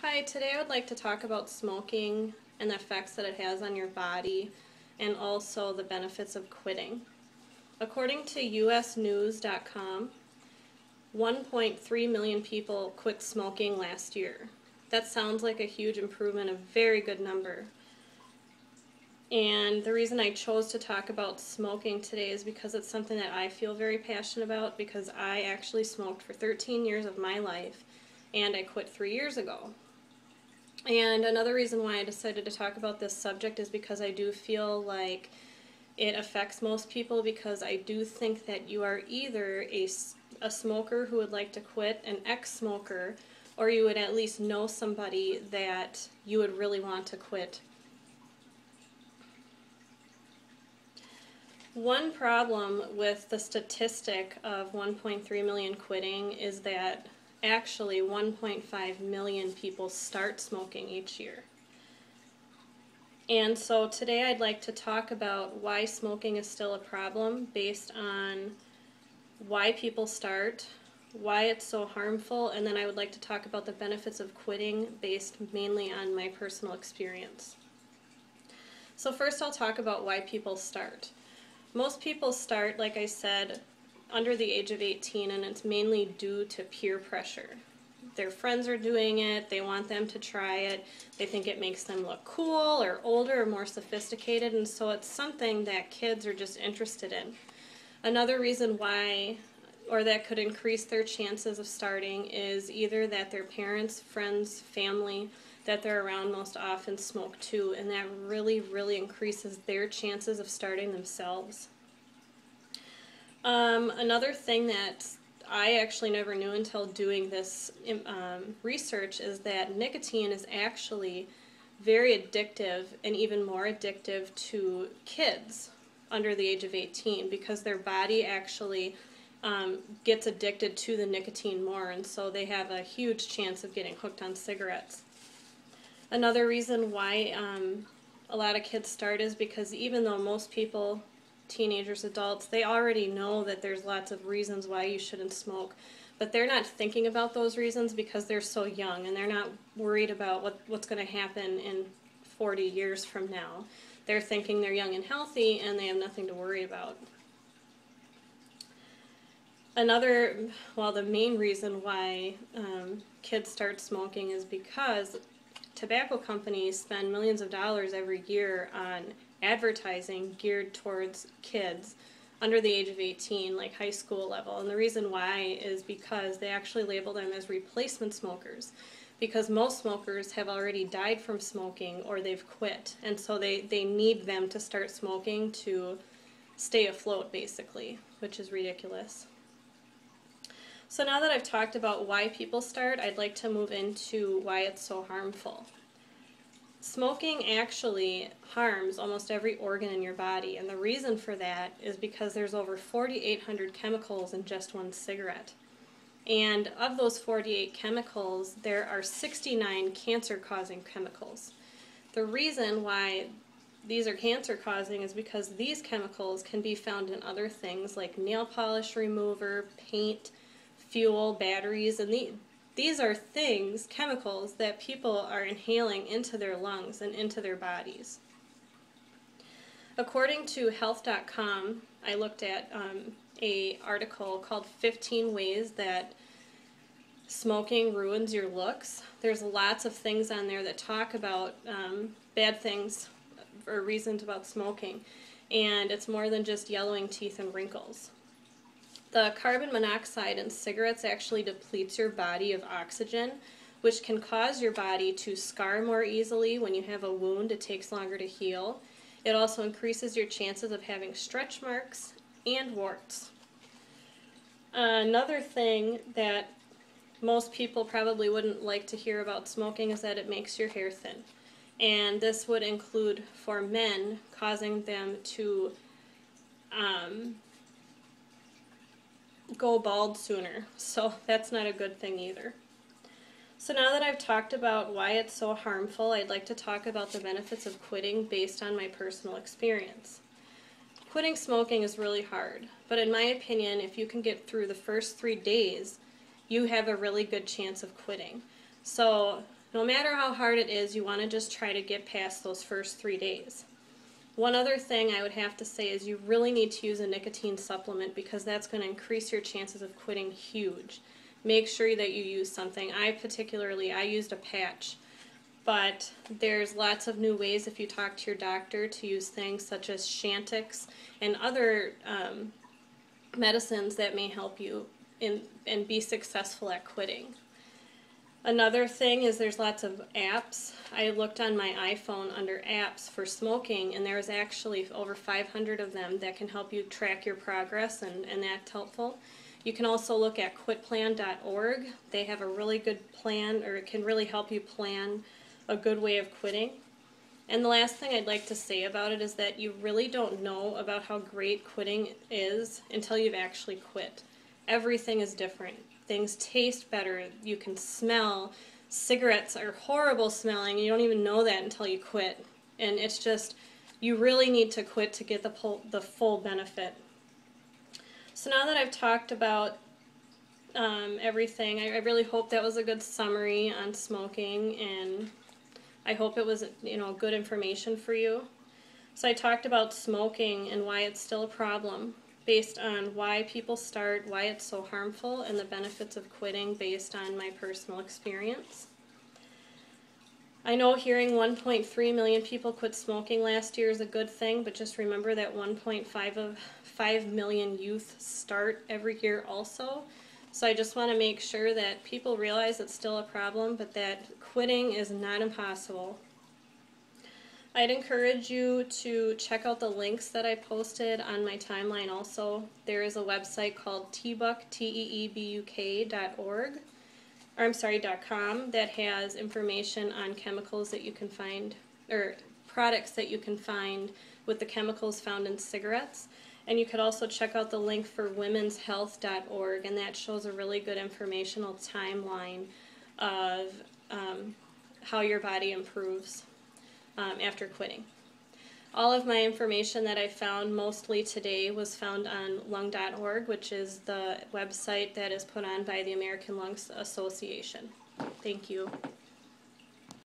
Hi, today I would like to talk about smoking and the effects that it has on your body and also the benefits of quitting. According to usnews.com, 1.3 million people quit smoking last year. That sounds like a huge improvement, a very good number. And the reason I chose to talk about smoking today is because it's something that I feel very passionate about, because I actually smoked for 13 years of my life and I quit 3 years ago. And another reason why I decided to talk about this subject is because I do feel like it affects most people, because I do think that you are either a smoker who would like to quit, an ex-smoker, or you would at least know somebody that you would really want to quit. One problem with the statistic of 1.3 million quitting is that actually 1.5 million people start smoking each year. And so today I'd like to talk about why smoking is still a problem based on why people start, why it's so harmful, and then I would like to talk about the benefits of quitting based mainly on my personal experience. So first I'll talk about why people start. Most people start, like I said, under the age of 18, and it's mainly due to peer pressure. Their friends are doing it, they want them to try it, they think it makes them look cool or older or more sophisticated, and so it's something that kids are just interested in. Another reason why, or that could increase their chances of starting, is either that their parents, friends, family that they're around most often smoke too, and that really increases their chances of starting themselves. Another thing that I actually never knew until doing this research is that nicotine is actually very addictive, and even more addictive to kids under the age of 18, because their body actually gets addicted to the nicotine more, and so they have a huge chance of getting hooked on cigarettes. Another reason why a lot of kids start is because even though most people, teenagers, adults, they already know that there's lots of reasons why you shouldn't smoke, but they're not thinking about those reasons because they're so young, and they're not worried about what's going to happen in 40 years from now. They're thinking they're young and healthy and they have nothing to worry about. The main reason why kids start smoking is because tobacco companies spend millions of dollars every year on advertising geared towards kids under the age of 18, like high school level. And the reason why is because they actually label them as replacement smokers, because most smokers have already died from smoking or they've quit, and so they need them to start smoking to stay afloat, basically, which is ridiculous. So now that I've talked about why people start, I'd like to move into why it's so harmful. Smoking actually harms almost every organ in your body, and the reason for that is because there's over 4,800 chemicals in just one cigarette. And of those 48 chemicals, there are 69 cancer-causing chemicals. The reason why these are cancer-causing is because these chemicals can be found in other things like nail polish remover, paint, fuel, batteries, and these are things, chemicals, that people are inhaling into their lungs and into their bodies. According to health.com, I looked at an article called 15 Ways That Smoking Ruins Your Looks. There's lots of things on there that talk about bad things or reasons about smoking, and it's more than just yellowing teeth and wrinkles. The carbon monoxide in cigarettes actually depletes your body of oxygen, which can cause your body to scar more easily. When you have a wound, it takes longer to heal. It also increases your chances of having stretch marks and warts. Another thing that most people probably wouldn't like to hear about smoking is that it makes your hair thin. And this would include, for men, causing them to go bald sooner, so that's not a good thing either. So now that I've talked about why it's so harmful, I'd like to talk about the benefits of quitting based on my personal experience. Quitting smoking is really hard, but in my opinion, if you can get through the first 3 days, you have a really good chance of quitting. So no matter how hard it is, you want to just try to get past those first 3 days. One other thing I would have to say is you really need to use a nicotine supplement because that's going to increase your chances of quitting huge. Make sure that you use something. I used a patch, but there's lots of new ways if you talk to your doctor to use things such as Chantix and other medicines that may help you and be successful at quitting. Another thing is there's lots of apps. I looked on my iPhone under apps for smoking, and there's actually over 500 of them that can help you track your progress, and that's helpful. You can also look at quitplan.org. They have a really good plan, or it can really help you plan a good way of quitting. And the last thing I'd like to say about it is that you really don't know about how great quitting is until you've actually quit. Everything is different. Things taste better. You can smell. Cigarettes are horrible smelling. You don't even know that until you quit. And it's just, you really need to quit to get the full benefit. So now that I've talked about everything, I really hope that was a good summary on smoking, and I hope it was good information for you. So I talked about smoking and why it's still a problem, based on why people start, why it's so harmful, and the benefits of quitting based on my personal experience. I know hearing 1.3 million people quit smoking last year is a good thing, but just remember that 1.5 million youth start every year also. So I just want to make sure that people realize it's still a problem, but that quitting is not impossible. I'd encourage you to check out the links that I posted on my timeline also. There is a website called teebuk.org, .com, that has information on chemicals that you can find, or products that you can find with the chemicals found in cigarettes. And you could also check out the link for womenshealth.org, and that shows a really good informational timeline of how your body improves after quitting. All of my information that I found mostly today was found on lung.org, which is the website that is put on by the American Lung Association. Thank you.